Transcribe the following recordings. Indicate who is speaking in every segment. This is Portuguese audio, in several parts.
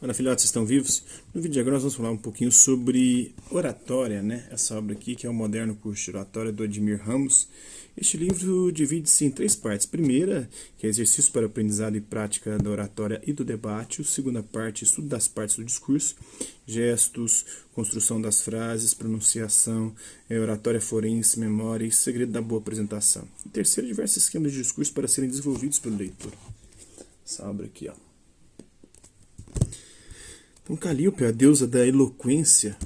Speaker 1: Olá, filhotes, estão vivos? No vídeo de agora nós vamos falar um pouquinho sobre oratória, né? Essa obra aqui, que é o Moderno Curso de Oratória, do Ademir Ramos. Este livro divide-se em três partes. Primeira, que é exercício para aprendizado e prática da oratória e do debate. A segunda parte, estudo das partes do discurso, gestos, construção das frases, pronunciação, oratória forense, memória e segredo da boa apresentação. E terceiro, diversos esquemas de discurso para serem desenvolvidos pelo leitor. Essa obra aqui, ó. Então, Calíope, a deusa da eloquência,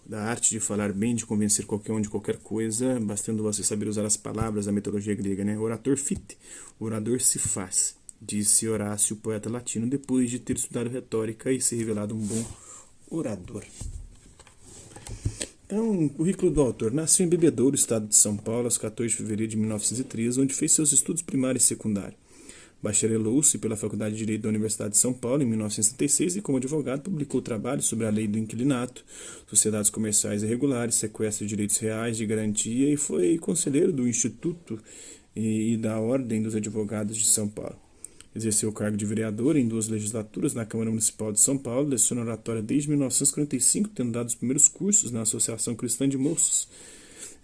Speaker 1: da arte de falar bem, de convencer qualquer um de qualquer coisa, bastando você saber usar as palavras da mitologia grega, né? Orator fit, orador se faz, disse Horácio, poeta latino, depois de ter estudado retórica e se revelado um bom orador. Então, o currículo do autor. Nasceu em Bebedouro, estado de São Paulo, aos 14 de fevereiro de 1913, onde fez seus estudos primários e secundários. Bacharelou-se pela Faculdade de Direito da Universidade de São Paulo em 1966 e, como advogado, publicou trabalhos sobre a lei do inquilinato, sociedades comerciais irregulares, sequestro de direitos reais de garantia e foi conselheiro do Instituto e da Ordem dos Advogados de São Paulo. Exerceu o cargo de vereador em 2 legislaturas na Câmara Municipal de São Paulo, leciona oratória desde 1945, tendo dado os primeiros cursos na Associação Cristã de Moços,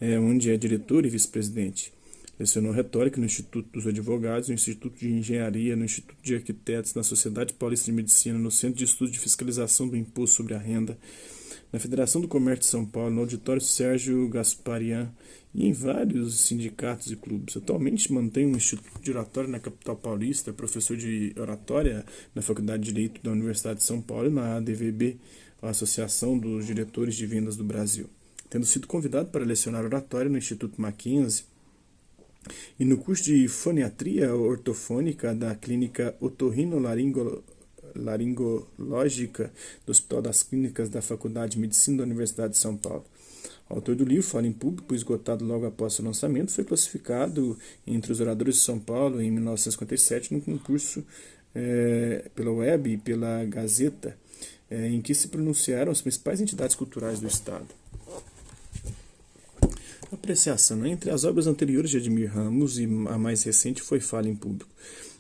Speaker 1: onde é diretor e vice-presidente. Lecionou retórica no Instituto dos Advogados, no Instituto de Engenharia, no Instituto de Arquitetos, na Sociedade Paulista de Medicina, no Centro de Estudos de Fiscalização do Imposto sobre a Renda, na Federação do Comércio de São Paulo, no Auditório Sérgio Gasparian e em vários sindicatos e clubes. Atualmente mantém um Instituto de Oratória na capital paulista, professor de oratória na Faculdade de Direito da Universidade de São Paulo e na ADVB, a Associação dos Diretores de Vendas do Brasil. Tendo sido convidado para lecionar oratória no Instituto Mackenzie, e no curso de foniatria ortofônica da Clínica Otorrinolaringológica do Hospital das Clínicas da Faculdade de Medicina da Universidade de São Paulo. Autor do livro Fala em Público, esgotado logo após seu lançamento, foi classificado entre os oradores de São Paulo em 1957 num concurso pela web e pela Gazeta, em que se pronunciaram as principais entidades culturais do Estado. Apreciação. Entre as obras anteriores de Ademir Ramos, e a mais recente foi Fala em Público,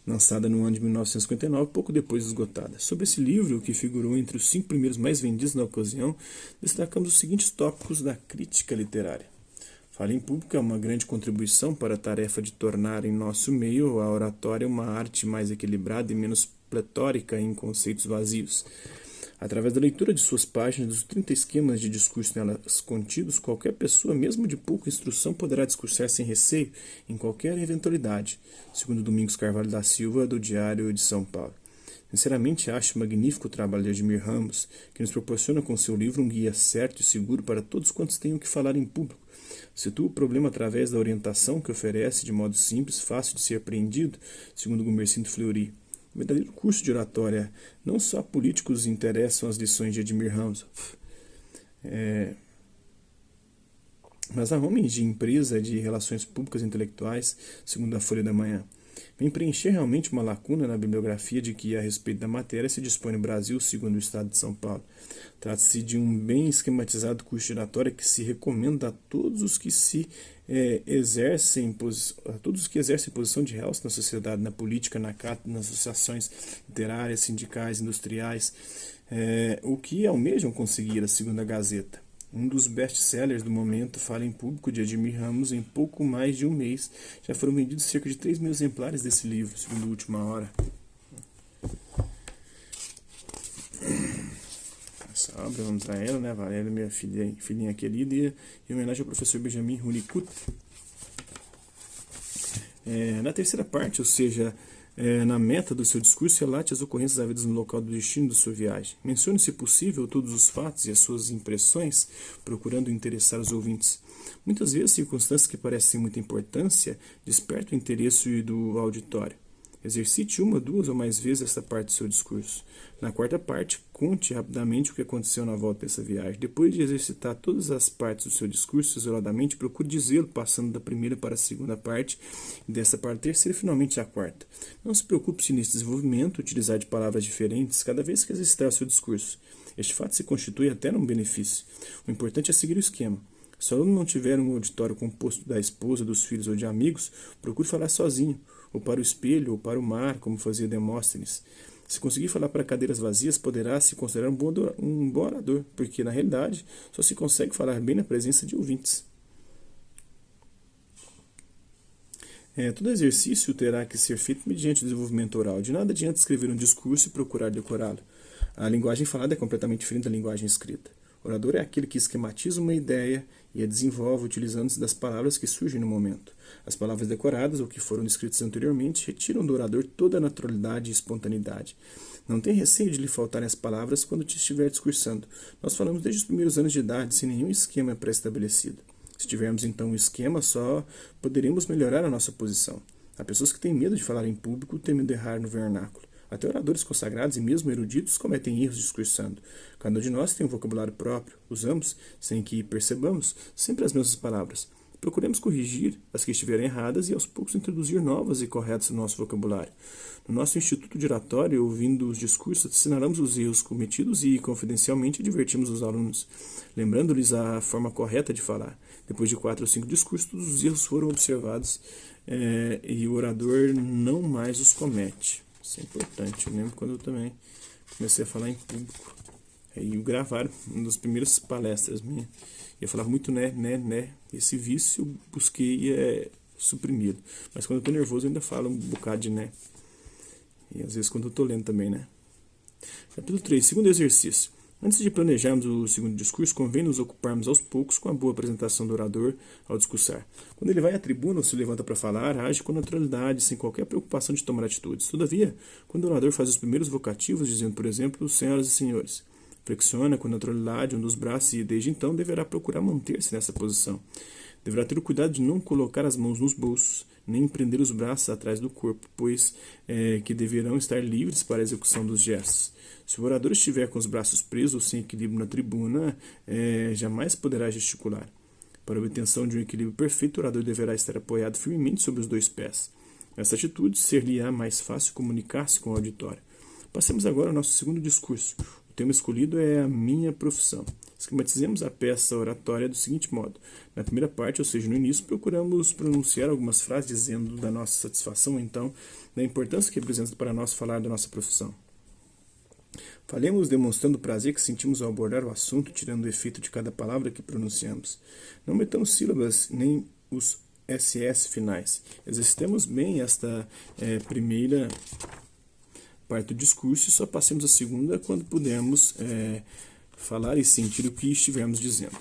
Speaker 1: lançada no ano de 1959, pouco depois de esgotada. Sobre esse livro, que figurou entre os 5 primeiros mais vendidos na ocasião, destacamos os seguintes tópicos da crítica literária. Fala em Público é uma grande contribuição para a tarefa de tornar em nosso meio a oratória uma arte mais equilibrada e menos pletórica em conceitos vazios. Através da leitura de suas páginas, dos 30 esquemas de discurso nelas contidos, qualquer pessoa, mesmo de pouca instrução, poderá discursar sem receio em qualquer eventualidade, segundo Domingos Carvalho da Silva, do Diário de São Paulo. Sinceramente, acho magnífico o trabalho de Ademir Ramos, que nos proporciona com seu livro um guia certo e seguro para todos quantos tenham que falar em público. Situa o problema através da orientação que oferece de modo simples, fácil de ser apreendido, segundo Gumercindo Fleury. O verdadeiro curso de oratória. Não só políticos interessam as lições de Ademir Ramos, mas há homens de empresa, de relações públicas e intelectuais, segundo a Folha da Manhã. Vem preencher realmente uma lacuna na bibliografia de que, a respeito da matéria, se dispõe no Brasil, segundo o Estado de São Paulo. Trata-se de um bem esquematizado curso de oratória que se recomenda a todos os que exercem posição de realce na sociedade, na política, na cátedra, nas associações literárias, sindicais, industriais, o que almejam conseguir, a segunda Gazeta. Um dos best-sellers do momento, Fala em Público, de Ademir Ramos, em pouco mais de um mês. Já foram vendidos cerca de 3 mil exemplares desse livro, segundo a Última Hora. Essa obra, vamos a ela, né? Valéria, minha filhinha querida, e em homenagem ao professor Benjamin Hunnicutt. Na terceira parte, ou seja, na meta do seu discurso, relate as ocorrências havidas no local do destino de sua viagem. Mencione, se possível, todos os fatos e as suas impressões, procurando interessar os ouvintes. Muitas vezes, circunstâncias que parecem sem muita importância despertam o interesse do auditório. Exercite 1, 2 ou mais vezes esta parte do seu discurso. Na quarta parte, conte rapidamente o que aconteceu na volta dessa viagem. Depois de exercitar todas as partes do seu discurso isoladamente, procure dizê-lo, passando da primeira para a segunda parte, e dessa para a terceira e finalmente a quarta. Não se preocupe se nesse desenvolvimento utilizar de palavras diferentes cada vez que exercitar o seu discurso. Este fato se constitui até num benefício. O importante é seguir o esquema. Se o aluno não tiver um auditório composto da esposa, dos filhos ou de amigos, procure falar sozinho, ou para o espelho, ou para o mar, como fazia Demóstenes. Se conseguir falar para cadeiras vazias, poderá se considerar um bom orador, porque, na realidade, só se consegue falar bem na presença de ouvintes. Todo exercício terá que ser feito mediante o desenvolvimento oral. De nada adianta escrever um discurso e procurar decorá-lo. A linguagem falada é completamente diferente da linguagem escrita. O orador é aquele que esquematiza uma ideia e a desenvolve utilizando-se das palavras que surgem no momento. As palavras decoradas ou que foram descritas anteriormente retiram do orador toda a naturalidade e espontaneidade. Não tem receio de lhe faltarem as palavras quando te estiver discursando. Nós falamos desde os primeiros anos de idade, sem nenhum esquema pré-estabelecido. Se tivermos então um esquema só, poderíamos melhorar a nossa posição. Há pessoas que têm medo de falar em público, temendo errar no vernáculo. Até oradores consagrados e mesmo eruditos cometem erros discursando. Cada um de nós tem um vocabulário próprio. Usamos, sem que percebamos, sempre as mesmas palavras. Procuremos corrigir as que estiverem erradas e aos poucos introduzir novas e corretas no nosso vocabulário. No nosso Instituto de Oratória, ouvindo os discursos, assinalamos os erros cometidos e, confidencialmente, advertimos os alunos, lembrando-lhes a forma correta de falar. Depois de 4 ou 5 discursos, todos os erros foram observados e o orador não mais os comete. Isso é importante. Eu lembro quando eu também comecei a falar em público. Aí eu gravaram uma das primeiras palestras minhas. Eu falava muito né. Esse vício eu busquei suprimido. Mas quando eu tô nervoso eu ainda falo um bocado de né. E às vezes quando eu tô lendo também, né. Capítulo 3. Segundo exercício. Antes de planejarmos o segundo discurso, convém nos ocuparmos aos poucos com a boa apresentação do orador ao discursar. Quando ele vai à tribuna ou se levanta para falar, age com naturalidade, sem qualquer preocupação de tomar atitudes. Todavia, quando o orador faz os primeiros vocativos, dizendo, por exemplo, senhoras e senhores, flexiona com naturalidade um dos braços e, desde então, deverá procurar manter-se nessa posição. Deverá ter o cuidado de não colocar as mãos nos bolsos, nem prender os braços atrás do corpo, pois que deverão estar livres para a execução dos gestos. Se o orador estiver com os braços presos ou sem equilíbrio na tribuna, jamais poderá gesticular. Para a obtenção de um equilíbrio perfeito, o orador deverá estar apoiado firmemente sobre os 2 pés. Nessa atitude, ser-lhe-á mais fácil comunicar-se com o auditório. Passemos agora ao nosso segundo discurso. O tema escolhido é a minha profissão. Esquematizemos a peça oratória do seguinte modo. Na primeira parte, ou seja, no início, procuramos pronunciar algumas frases dizendo da nossa satisfação, então, da importância que representa para nós falar da nossa profissão. Falemos demonstrando o prazer que sentimos ao abordar o assunto, tirando o efeito de cada palavra que pronunciamos. Não metamos sílabas nem os SS finais. Exercitemos bem esta primeira parte do discurso e só passemos a segunda quando pudermos falar e sentir o que estivermos dizendo.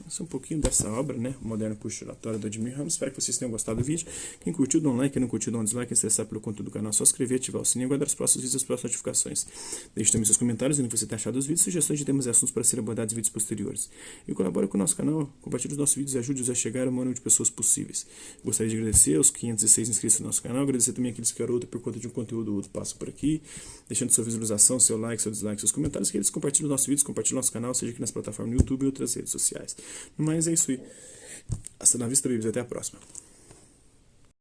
Speaker 1: Esse é um pouquinho dessa obra, né? O Moderno Curso de Oratória do Ademir Ramos. Espero que vocês tenham gostado do vídeo. Quem curtiu, dá um like. Quem não curtiu, dá um dislike. Quem se interessar pelo conteúdo do canal, é só se inscrever, ativar o sininho e aguardar os próximos vídeos e as próximas notificações. Deixe também seus comentários dizendo o que você tem achado dos vídeos, sugestões de temas e assuntos para serem abordados em vídeos posteriores. E colabore com o nosso canal, compartilhe os nossos vídeos e ajude-os a chegar ao maior número de pessoas possíveis. Gostaria de agradecer aos 506 inscritos no nosso canal, agradecer também aqueles que querem outro por conta de um conteúdo ou outro passam por aqui, deixando sua visualização, seu like, seu dislike, seus comentários, que eles compartilhem os nossos vídeos, compartilhem o nosso canal, seja aqui nas plataformas no YouTube e outras redes sociais. No mais, é isso aí. Hasta la vista, babies. Até a próxima.